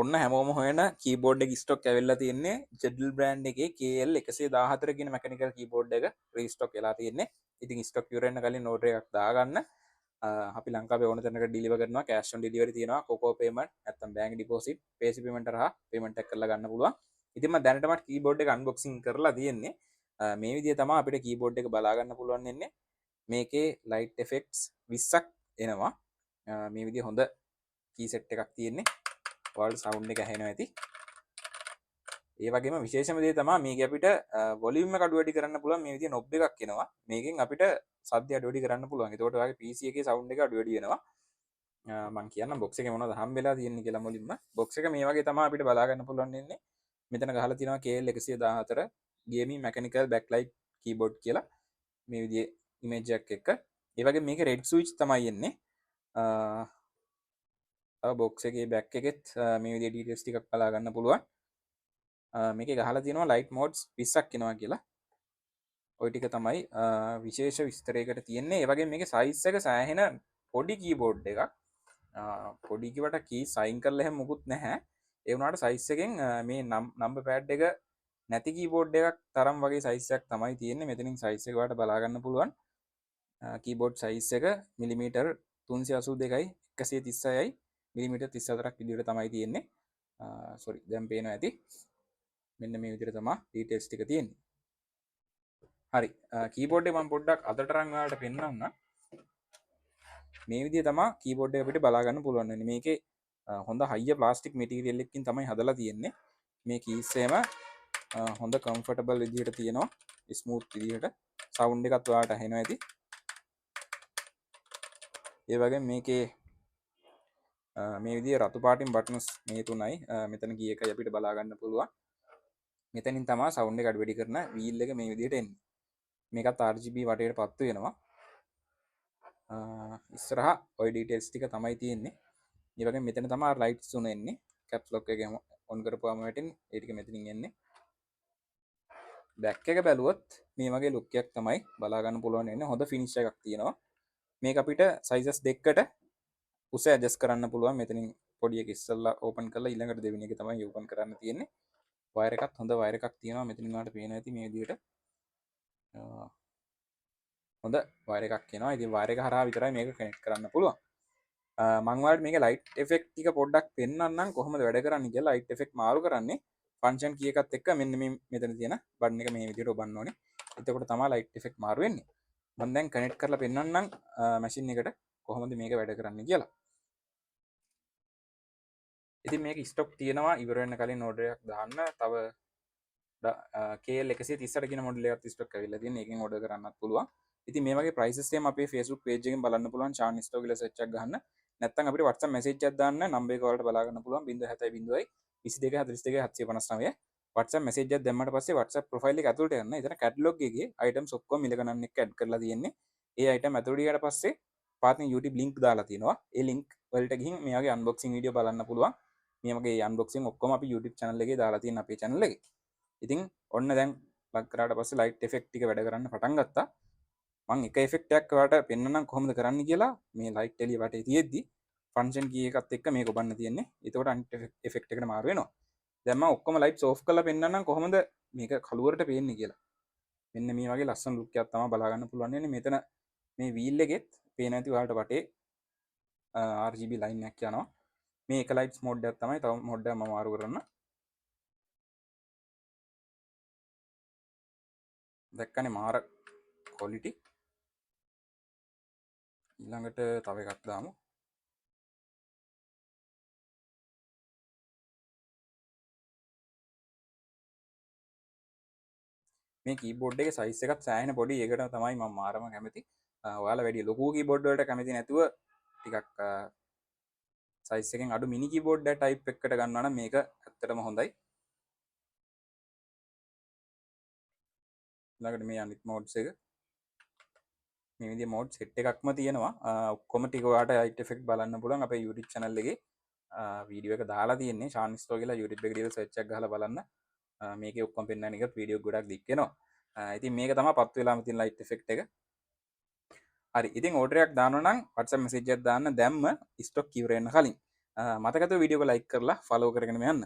ඔන්න හැමෝම හොයන කීබෝඩ් එක ස්ටොක් ඇවිල්ලා තියෙන්නේ ජෙඩල් බ්‍රෑන්ඩ් එකේ KL114 කියන මැකනිකල් කීබෝඩ් එක රීස්ටොක් වෙලා තියෙන්නේ. ඉතින් ස්ටොක් ඉවර වෙන්න කලින් ඕඩර් එකක් දාගන්න. අපි ලංකාවේ ඕන තැනකට ඩිලිවර් කරනවා. කෑෂ් ඔන් ඩෙලිවරි තියෙනවා. කොකෝ පේමන්ට් නැත්නම් බැංක් ඩිපොසිට්, පේසි පේමන්ට් හරහා පේමන්ට් එක කරලා ගන්න පුළුවන්. ඉතින් මම දැනටමත් කීබෝඩ් එක අන්බොක්සිං කරලා තියෙන්නේ. මේ විදිය තමයි අපිට කීබෝඩ් එක බලා ගන්න පුළුවන් වෙන්නේ. මේකේ ලයිට් එෆෙක්ට්ස් 20ක් එනවා. මේ විදිය හොඳ කී සෙට් එකක් තියෙන්නේ. වල් සවුන්ඩ් එක ඇහෙනවා ඇති. ඒ වගේම විශේෂම දේ තමයි මේක අපිට වොලියුම් එක අඩු වැඩි කරන්න පුළුවන් මේ විදිය නොබ් එකක් එනවා. මේකෙන් අපිට සද්ද අඩු වැඩි කරන්න පුළුවන්. ඒකට ඔයාගේ PC එකේ සවුන්ඩ් එක අඩු වැඩි වෙනවා. මම කියන්නම් බොක්ස් එකේ මොනවද හම්බෙලා තියෙන්නේ කියලා මුලින්ම. බොක්ස් එක මේ වගේ තමයි අපිට බලා ගන්න පුළුවන් වෙන්නේ. මෙතන ගහලා තියෙනවා KL114 gaming mechanical backlight keyboard කියලා. මේ විදිහේ ඉමේජ් එකක් එක්ක. ඒ වගේම මේකේ red switch තමයි එන්නේ. බොක්ස් එකේ බැක් එකෙත් මේ විදිහේ ඩීටේල්ස් ටිකක් බලා ගන්න පුළුවන්. මේකේ ගහලා තියෙනවා ලයිට් මෝඩ්ස් 20ක් එනවා කියලා. ওই ටික තමයි විශේෂ විස්තරයකට තියෙන්නේ. ඒ වගේම මේකේ සයිස් එක සෑහෙන පොඩි කීබෝඩ් එකක්. පොඩි කිවට කී සයින් කරලා එහෙම මුකුත් නැහැ. ඒ වුණාට සයිස් එකෙන් මේ නම්බර් පෑඩ් එක නැති කීබෝඩ් එකක් තරම් වගේ සයිස් එකක් තමයි තියෙන්නේ. මෙතනින් සයිස් එක ඔයාලට බලා ගන්න පුළුවන්. කීබෝඩ් සයිස් එක මිලිමීටර් 382යි 136යි මිලිමීටර් 34ක් විදිහට තමයි තියෙන්නේ. සෝරි දැන් පේනවා ඇති. මෙන්න මේ විදිහට තමයි ඩීටේල්ස් ටික තියෙන්නේ. හරි කීබෝඩ් එක මම පොඩ්ඩක් අතට අරන් ඔයාලට පෙන්නන්නම්. මේ විදිහ තමයි කීබෝඩ් එක අපිට බලා ගන්න පුළුවන් වෙන්නේ. මේකේ හොඳ හයිය ප්ලාස්ටික් මැටීරියල් එකකින් තමයි හදලා තියෙන්නේ. මේ කීස් එහෙම හොඳ කම්ෆර්ටබල් විදිහට තියෙනවා. ස්මූත් විදිහට සවුන්ඩ් එකත් ඔයාලට ඇහෙනවා ඇති. ඒ වගේම මේකේ මේ විදිහ රතු පාටින් බටන්ස් මේ තුනයි මෙතන කී එකයි අපිට බලා ගන්න පුළුවන්. මෙතනින් තමයි සවුන්ඩ් එක අඩු වැඩි කරන වීල් එක මේ විදිහට එන්නේ. මේකත් RGB වටේට පත්තු වෙනවා. ඉස්සරහා ඔය ඩීටේල්ස් ටික තමයි තියෙන්නේ. ඒ වගේම මෙතන තමයි ලයිට්ස් තුන එන්නේ. කැප්ස් ලොක් එක ඔන් කරපුවාම වැටෙන්නේ. ඒ ටික මෙතනින් එන්නේ. බැක් එක බැලුවොත් මේ වගේ ලුක් එකක් තමයි බලා ගන්න පුළුවන් වෙන්නේ. හොඳ ෆිනිෂ් එකක් තියෙනවා. මේක අපිට සයිසස් දෙකකට උස ඇඩ්ජස්ට් කරන්න පුළුවන්. මෙතනින් පොඩි එක ඉස්සල්ලා ඕපන් කරලා ඊළඟට දෙවෙනි එක තමයි ඕපන් කරන්න තියෙන්නේ. වයර් එකත් හොඳ වයර් එකක් තියෙනවා. මෙතනින් ඔයාලට පේනවා ඇති මේ විදිහට. හොඳ වයර් එකක් එනවා. ඉතින් වයර් එක හරහා විතරයි මේක කනෙක්ට් කරන්න පුළුවන්. මම ඔයාලට මේක ලයිට් එෆෙක්ට් ටික පොඩ්ඩක් පෙන්නන්නම් කොහොමද වැඩ කරන්නේ කියලා. ලයිට් එෆෙක්ට් මාරු කරන්නේ ෆන්ක්ෂන් කී එකත් එක්ක මෙන්න මේ මෙතන තියෙන බටන් එක මේ විදිහට ඔබන්න ඕනේ. එතකොට තමයි ලයිට් එෆෙක්ට් මාරු වෙන්නේ. මම දැන් කනෙක්ට් කරලා පෙන්නන්නම් මැෂින් එකට කොහොමද මේක වැඩ කරන්නේ කියලා. ඉතින් මේක ස්ටොක් තියෙනවා. ඉවර වෙන්න කලින් ඕඩර් එකක් දාන්න. තව KL130 කියන මොඩල් එකක් ස්ටොක් කරවිලා තියෙන. ඒකෙන් ඕඩර් කරන්නත් පුළුවන්. ඉතින් මේ වගේ ප්‍රයිසස් එහෙම අපේ Facebook page එකෙන් බලන්න පුළුවන්. Chan Store කියලා සර්ච් එකක් ගහන්න. නැත්නම් අපිට WhatsApp message එකක් දාන්න. නම්බර් එක වලට බලා ගන්න පුළුවන් 070 22 42 759. WhatsApp message එකක් දැම්මට පස්සේ WhatsApp profile එක ඇතුළට යන්න. එතන catalog එකේ items ඔක්කොම මිල ගණන් එක්ක add කරලා තියෙන්නේ. ඒ item ඇතුළට ගියාට පස්සේ පාතින් YouTube link දාලා තියෙනවා. ඒ link වලට ගිහින් මේ වගේ unboxing video බලන්න පුළුවන්. මේ වගේ unboxing ඔක්කොම අපි YouTube channel එකේ දාලා තියෙන අපේ channel එකේ. ඉතින් ඔන්න දැන් ප්ලග් කරාට පස්සේ light effect ටික වැඩ කරන්න පටන් ගත්තා. මම එක effect එකක් ඔයාලට පෙන්නන්නම් කොහොමද කරන්න කියලා. මේ light එළිය වටේ තියෙද්දි function key එකත් එක්ක මේක ඔබන්න තියෙන්නේ. එතකොට අනිත් effect එකට මාරු වෙනවා. දැන් මම ඔක්කොම lights off කරලා පෙන්නන්නම් කොහොමද මේක කළුවරට පේන්නේ කියලා. මෙන්න මේ වගේ ලස්සන look එකක් තමයි බලා ගන්න පුළුවන් වෙන්නේ. මෙතන මේ wheel එකෙත් පේන ඇති ඔයාලට වටේ RGB line එකක් යනවා. මේ එක lights mode එකක් තමයි. තව mode එකක් මම මාරු කරන්න. දැක්කනේ මාර quality. ඊළඟට තව එකක් දාමු. මේ කීබෝඩ් එකේ සයිස් එකත් සෑහෙන පොඩි. ඒකට තමයි මම මාරම කැමති. ඔයාලා වැඩි ලොකු කීබෝඩ් වලට කැමති නැතුව ටිකක් සයිස් එකෙන් අඩු මිනි කීබෝඩ් එක ටයිප් එකකට ගන්නවා නම් මේක ඇත්තටම හොඳයි. ඊළඟට මේ අනිත් මෝඩ්ස් එක මේ විදිහේ මෝඩ් සෙට් එකක්ම තියෙනවා. ඔක්කොම ටික ඔයාලට ලයිට් එෆෙක්ට් බලන්න පුළුවන්. අපේ YouTube channel එකේ වීඩියෝ එක දාලා තියෙන්නේ. Chan Store කියලා YouTube එකේ දාලා සර්ච් එකක් ගහලා බලන්න. මේකේ ඔක්කොම පෙන්වන්න එකත් වීඩියෝ ගොඩක් දික් වෙනවා. ඉතින් මේක තමයි පත් වෙලාම තියෙන ලයිට් එෆෙක්ට් එක. හරි. ඉතින් ඕඩර් එකක් දානවා නම් WhatsApp message එකක් දාන්න දැම්ම ස්ටොක් ඉවර වෙන්න කලින්. මතකත වීඩියෝ ලයික් කරලා ෆලෝ කරගෙන යන්න.